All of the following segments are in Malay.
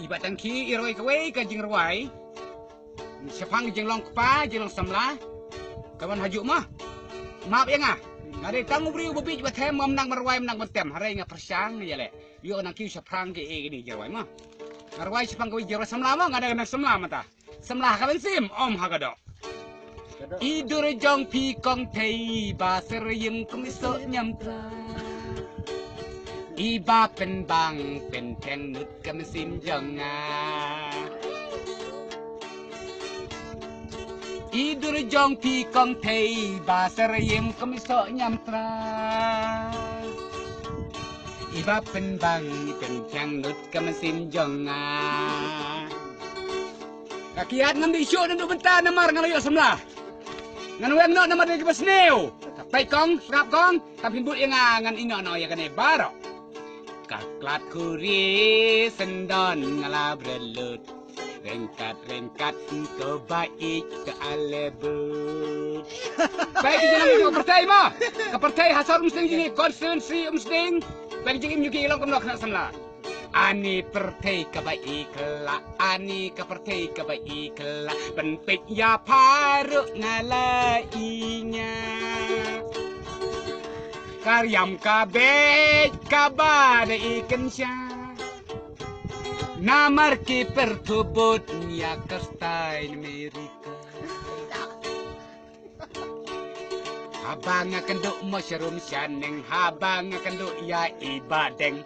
ibat tangki iroi kawai ka jing rawai sepang jing long kpa jing long samla kawan hajuk mah maaf ya ngah ngare tangu beri ubbi ba them menang berwai menang bentem hari ngah persang ya le yo nang kiu sepang ke ini jarwai mah ngarwai sepang kawai jing samla mah ngada kena samla mata samla ka sim om hagado idur jong pi kong thei ba ser yim kumiso nyam tra iba pen bang pen theng nut kam sim jong a idur jong pi kong thei ba ser yim kumiso nyam tra iba pen bang pen theng nut kam sim jong a kakiat ngam di show ndu bentar namar ngalayo semlah ngan weng no nama de besneu tai kong srap kong tapi but yang ngan ino no ya kane baro kaklat kuri sendon ngala brelut rengkat ke baik ke alebut baik jenang itu partai mah ke partai hasar mesti gini konstituensi mesti baik jengim yuki ilong kemlok nak samla ani pertai ke baik la ani ke pertai ke baik la penpik ya paruk ngalainya karyam kabej kabade ikan sya namar ki pertubut ya kastai Amerika habang kenduk mushroom syaneng habang kenduk ya ibadeng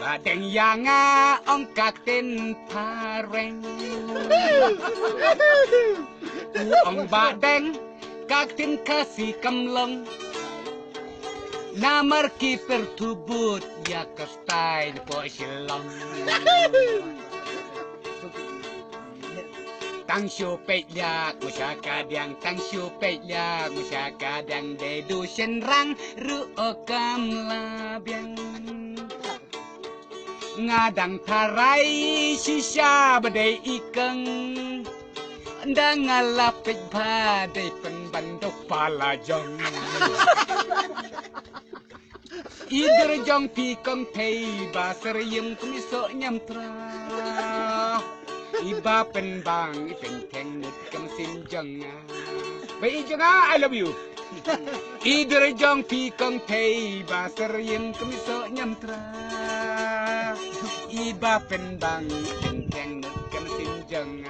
badeng yang ongkatin pareng ong badeng kaktin kasih kamlong namar kiper tubut ya kastain po silong tang shu pei yak musyaka diang tang shu pei yak musyaka diang de du shen rang ru okam labiang ngadang tarai sisa badai ikeng ndang ngalapit badai penbandok palajong ider jong pi kong thei ba ser yim kumiso nyam tra iba penbang ipeng theng nut kam sim jong bai janga I love you ider jong pi kong thei ba ser yim kumiso nyam tra iba penbang ipeng nut kam sim jong